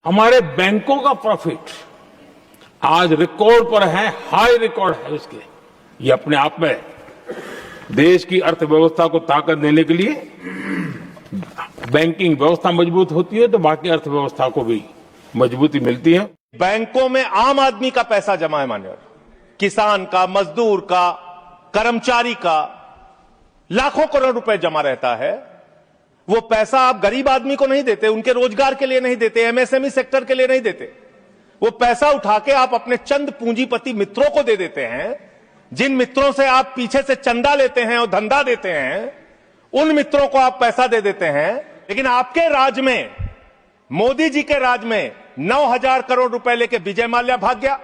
हमारे बैंकों का प्रॉफिट आज रिकॉर्ड पर है, हाई रिकॉर्ड है उसके। ये अपने आप में देश की अर्थव्यवस्था को ताकत देने के लिए बैंकिंग व्यवस्था मजबूत होती है तो बाकी अर्थव्यवस्था को भी मजबूती मिलती है। बैंकों में आम आदमी का पैसा जमा है मान्यवर, किसान का, मजदूर का, कर्मचारी का लाखों करोड़ रुपए जमा रहता है। वो पैसा आप गरीब आदमी को नहीं देते, उनके रोजगार के लिए नहीं देते, एमएसएमई सेक्टर के लिए नहीं देते। वो पैसा उठा के आप अपने चंद पूंजीपति मित्रों को दे देते हैं। जिन मित्रों से आप पीछे से चंदा लेते हैं और धंधा देते हैं, उन मित्रों को आप पैसा दे देते हैं। लेकिन आपके राज में, मोदी जी के राज में 9,000 करोड़ रुपए लेके विजय माल्या भाग गया,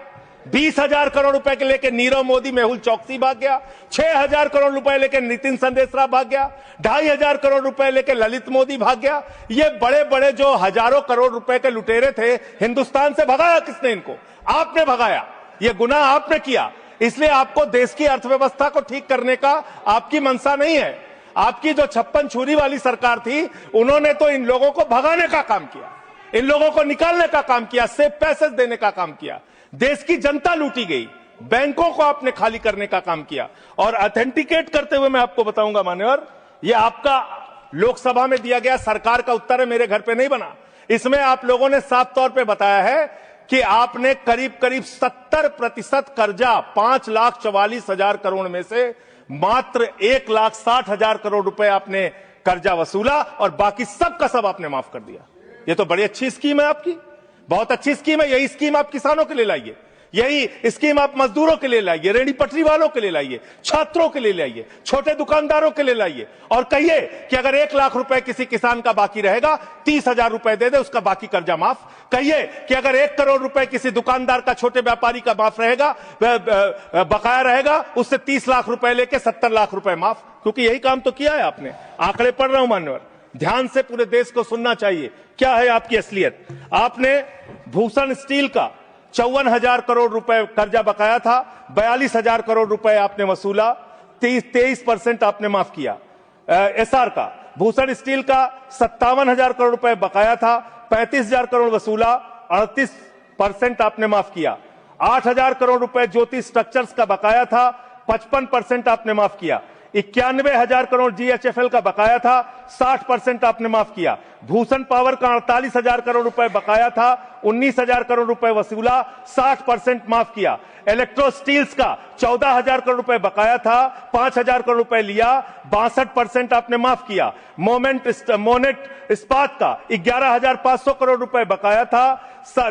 20,000 करोड़ रुपए के लेके नीरव मोदी, मेहुल चौकसी भाग गया, 6,000 करोड़ रुपए लेके नितिन संदेशरा भाग गया, 2,500 करोड़ रुपए लेके ललित मोदी भाग गया। ये बड़े बड़े जो हजारों करोड़ रुपए के लुटेरे थे, हिंदुस्तान से भगाया किसने इनको? आपने भगाया। ये गुनाह आपने किया। इसलिए आपको देश की अर्थव्यवस्था को ठीक करने का आपकी मंशा नहीं है। आपकी जो 56 छुरी वाली सरकार थी, उन्होंने तो इन लोगों को भगाने का काम किया, इन लोगों को निकालने का काम किया, सेफ पैसेज देने का काम किया। देश की जनता लूटी गई, बैंकों को आपने खाली करने का काम किया। और ऑथेंटिकेट करते हुए मैं आपको बताऊंगा मान्यवर, ये आपका लोकसभा में दिया गया सरकार का उत्तर है, मेरे घर पे नहीं बना। इसमें आप लोगों ने साफ तौर पे बताया है कि आपने करीब करीब 70% कर्जा 5,44,000 करोड़ में से मात्र 1,60,000 करोड़ रुपए आपने कर्जा वसूला और बाकी सब का सब आपने माफ कर दिया। ये तो बड़ी अच्छी स्कीम है आपकी, बहुत अच्छी स्कीम है। यही स्कीम आप किसानों के लिए लाइए, यही स्कीम आप मजदूरों के लिए लाइए, रेहड़ी पटरी वालों के लिए लाइए, छात्रों के लिए लाइए, छोटे दुकानदारों के लिए लाइए। और कहिए कि अगर 1 लाख रुपए किसी किसान का बाकी रहेगा, 30,000 रुपए दे दे, उसका बाकी कर्जा माफ। कहिए कि अगर 1 करोड़ रुपए किसी दुकानदार का, छोटे व्यापारी का माफ रहेगा, बकाया रहेगा, उससे 30 लाख रुपए लेके 70 लाख रुपए माफ। क्योंकि यही काम तो किया है आपने। आंकड़े पढ़ रहा हूं मान्यवर, ध्यान से पूरे देश को सुनना चाहिए। क्या है आपकी असलियत? आपने भूषण स्टील का 54,000 करोड़ रुपए कर्जा बकाया था, 42,000 करोड़ रुपए आपने वसूला, 23% आपने माफ किया। एसआर का, भूषण स्टील का 57,000 करोड़ रुपए बकाया था, 35,000 करोड़ वसूला, 38% आपने माफ किया। 8,000 करोड़ रुपए ज्योति स्ट्रक्चर्स का बकाया था, 55% आपने माफ किया। 91,000 करोड़ जीएचएफएल का बकाया था, 60% आपने माफ किया। भूषण पावर का 48,000 करोड़ रुपए बकाया था, 19,000 करोड़ रुपए वसूला, 60% माफ किया। इलेक्ट्रो स्टील्स का 14,000 करोड़ रुपए बकाया था, 5,000 करोड़ रुपए लिया, 62% आपने माफ किया। मोनेट इस्पात का 11,500 करोड़ रुपए बकाया था,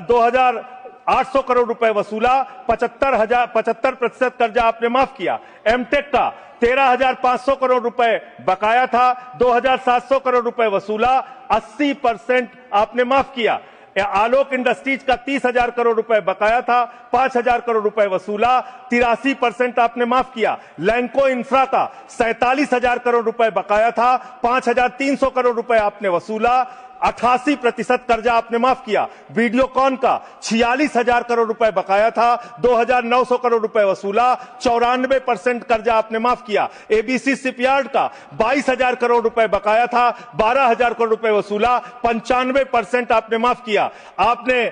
2,800 करोड़ रुपए वसूला, 75% कर्जा आपने माफ किया। एमटेक का 13,500 करोड़ रुपए बकाया था, 2,700 करोड़ रुपए वसूला, 80% आपने माफ किया। आलोक इंडस्ट्रीज का 30,000 करोड़ रुपए बकाया था, 5,000 करोड़ रुपए वसूला, 83% आपने माफ किया। लैंको इंफ्रा का 47,000 करोड़ रुपए बकाया था, 5,300 करोड़ रुपए आपने वसूला, 88% कर्जा आपने माफ किया। वीडियोकॉन का 46,000 करोड़ रुपए बकाया था, 2,900 करोड़ रुपए वसूला, 94% कर्जा आपने माफ किया। एबीसी शिपयार्ड का 22,000 करोड़ रुपए बकाया था, 12,000 करोड़ रुपए वसूला, 95% आपने माफ किया। आपने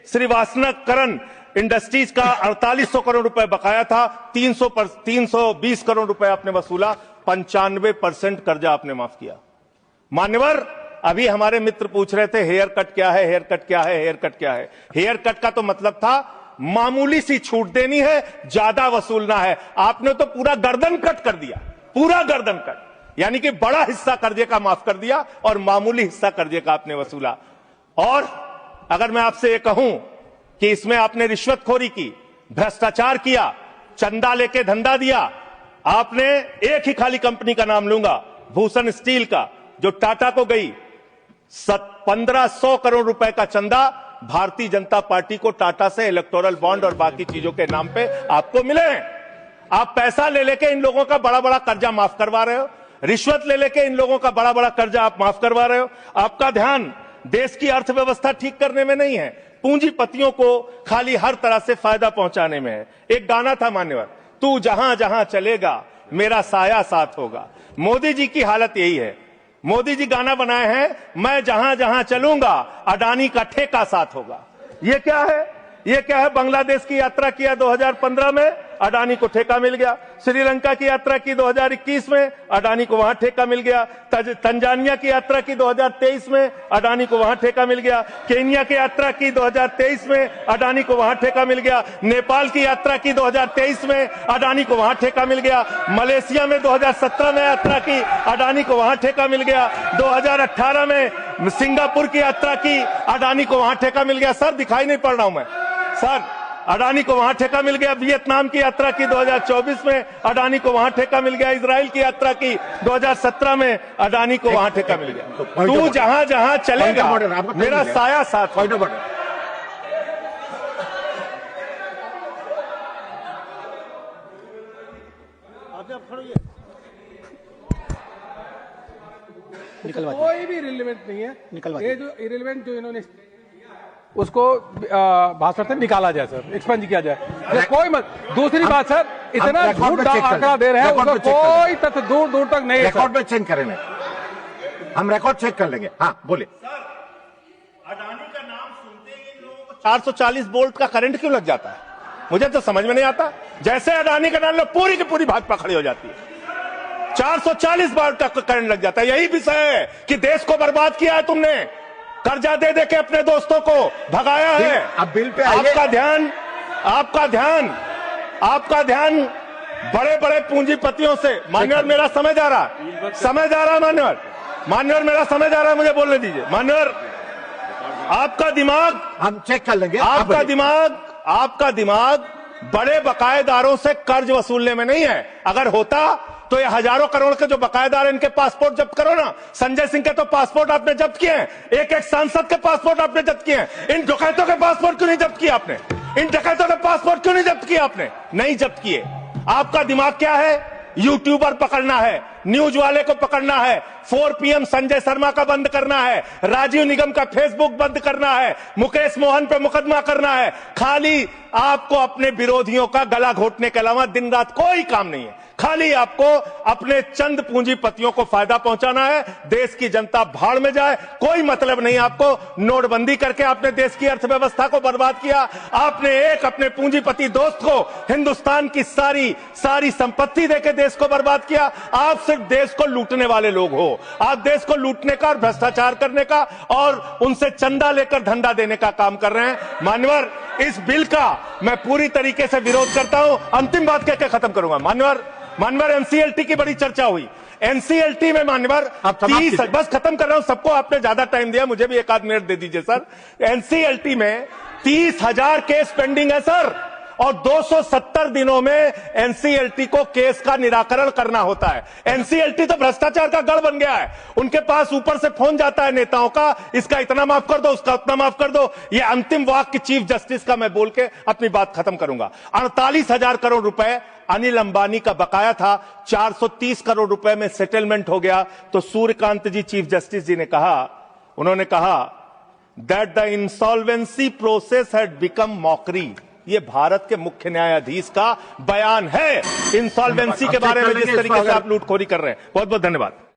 श्रीवास्तव करण इंडस्ट्रीज का 4,800 करोड़ रुपए बकाया था, 320 करोड़ रुपए आपने वसूला, 95% कर्जा आपने माफ किया। मान्यवर, अभी हमारे मित्र पूछ रहे थे हेयर कट क्या है, हेयर कट क्या है, हेयर कट क्या है। हेयर कट का तो मतलब था मामूली सी छूट देनी है, ज्यादा वसूलना है। आपने तो पूरा गर्दन कट कर दिया, पूरा गर्दन कट, यानी कि बड़ा हिस्सा कर्जे का माफ कर दिया और मामूली हिस्सा कर्जे का आपने वसूला। और अगर मैं आपसे ये कहूं कि इसमें आपने रिश्वतखोरी की, भ्रष्टाचार किया, चंदा लेके धंधा दिया, आपने एक ही खाली कंपनी का नाम लूंगा, भूषण स्टील का, जो टाटा को गई, 1,500 करोड़ रुपए का चंदा भारतीय जनता पार्टी को टाटा से इलेक्टोरल बॉन्ड और बाकी चीजों के नाम पे आपको मिले हैं। आप पैसा ले लेके इन लोगों का बड़ा बड़ा कर्जा माफ करवा रहे हो, रिश्वत ले लेके इन लोगों का बड़ा बड़ा कर्जा आप माफ करवा रहे हो। आपका ध्यान देश की अर्थव्यवस्था ठीक करने में नहीं है, पूंजीपतियों को खाली हर तरह से फायदा पहुंचाने में है। एक गाना था मान्यवर, तू जहां जहां चलेगा मेरा साया साथ होगा। मोदी जी की हालत यही है। मोदी जी गाना बनाए हैं, मैं जहां जहां चलूंगा अडानी का ठेका साथ होगा। ये क्या है? ये क्या है? बांग्लादेश की यात्रा किया 2015 में, अडानी को ठेका मिल गया। श्रीलंका की यात्रा की 2021 में, अडानी को वहां ठेका मिल गया। तंजानिया की यात्रा की 2023 में, अडानी को वहां ठेका मिल गया। केन्या की यात्रा की 2023 में, अडानी को वहां ठेका मिल गया। नेपाल की यात्रा की 2023 में, अडानी को वहां ठेका मिल गया। मलेशिया में 2017 में यात्रा की, अडानी को वहां ठेका मिल गया। 2018 में सिंगापुर की यात्रा की, अडानी को वहां ठेका मिल गया। सर दिखाई नहीं पड़ रहा हूं मैं सर, अडानी को वहां ठेका मिल गया। वियतनाम की यात्रा की 2024 में, अडानी को वहां ठेका मिल गया। इजराइल की यात्रा की 2017 में, अडानी को वहां ठेका मिल गया। तू जहां जहां चलेगा मेरा साया साथ। कोई भी रिलेवेंट नहीं है। ये जो इरेलीवेंट जो इन्होंने उसको भाषण से निकाला जाए सर, एक्सपेंज किया जाए। कोई मत। दूसरी बात सर, इतना झूठ आंकड़ा दे रहे हैं, उसका कोई तथ्य दूर दूर तक नहीं है। रिकॉर्ड में चेक करेंगे, हम रिकॉर्ड चेक कर लेंगे। हाँ बोले। अडानी का नाम सुनते ही लोगों को 440 वोल्ट का करंट क्यों लग जाता है? मुझे तो समझ में नहीं आता। जैसे अडानी का नाम लो, पूरी की पूरी भाजपा खड़ी हो जाती है। 440 वोल्ट का करंट लग जाता है। यही विषय है कि देश को बर्बाद किया है तुमने। कर्जा दे दे के अपने दोस्तों को भगाया है। अब बिल पे आइए। आपका ध्यान बड़े बड़े पूंजीपतियों से। मान्यवर मेरा समय जा रहा मान्यवर मेरा समय जा रहा है, मुझे बोलने दीजिए। मान्यवर आपका दिमाग, हम चेक कर लेंगे। आपका दिमाग बड़े बकायेदारों से कर्ज वसूलने में नहीं है। अगर होता तो ये हजारों करोड़ के जो बकायेदार हैं, इनके पासपोर्ट जब्त करो ना। संजय सिंह के तो पासपोर्ट आपने जब्त किए हैं, एक एक सांसद के पासपोर्ट आपने जब्त किए हैं। इन डकैतों के पासपोर्ट क्यों नहीं जब्त किया आपने? इन डकैतों के पासपोर्ट क्यों नहीं जब्त किया आपने? नहीं जब्त किए। आपका दिमाग क्या है? यूट्यूबर पकड़ना है, न्यूज वाले को पकड़ना है, 4 PM संजय शर्मा का बंद करना है, राजीव निगम का फेसबुक बंद करना है, मुकेश मोहन पे मुकदमा करना है। खाली आपको अपने विरोधियों का गला घोटने के अलावा दिन रात कोई काम नहीं है। खाली आपको अपने चंद पूंजीपतियों को फायदा पहुंचाना है। देश की जनता भाड़ में जाए, कोई मतलब नहीं आपको। नोटबंदी करके आपने देश की अर्थव्यवस्था को बर्बाद किया। आपने एक अपने पूंजीपति दोस्त को हिंदुस्तान की सारी संपत्ति देके देश को बर्बाद किया। आप सिर्फ देश को लूटने वाले लोग हो। आप देश को लूटने का और भ्रष्टाचार करने का और उनसे चंदा लेकर धंधा देने का काम कर रहे हैं। मान्यवर, इस बिल का मैं पूरी तरीके से विरोध करता हूं। अंतिम बात कहकर खत्म करूंगा। मान्यवर एनसीएलटी की बड़ी चर्चा हुई। एनसीएलटी में मान्यवर 30, बस खत्म कर रहा हूं। सबको आपने ज्यादा टाइम दिया, मुझे भी एक आध मिनट दे दीजिए सर। एनसीएलटी में 30,000 केस पेंडिंग है सर, और 270 दिनों में एनसीएलटी को केस का निराकरण करना होता है। एनसीएलटी तो भ्रष्टाचार का गढ़ बन गया है। उनके पास ऊपर से फोन जाता है नेताओं का, इसका इतना माफ कर दो, उसका उतना माफ कर दो। ये अंतिम वाक्य चीफ जस्टिस का मैं बोल के अपनी बात खत्म करूंगा। 48,000 करोड़ रुपए अनिल अंबानी का बकाया था, 430 करोड़ रुपए में सेटलमेंट हो गया। तो सूर्यकांत जी चीफ जस्टिस जी ने कहा, उन्होंने कहा that the insolvency process had become mockery. ये भारत के मुख्य न्यायाधीश का बयान है इंसॉल्वेंसी के बारे में, जिस तरीके से आप लूटखोरी कर रहे हैं। बहुत बहुत धन्यवाद।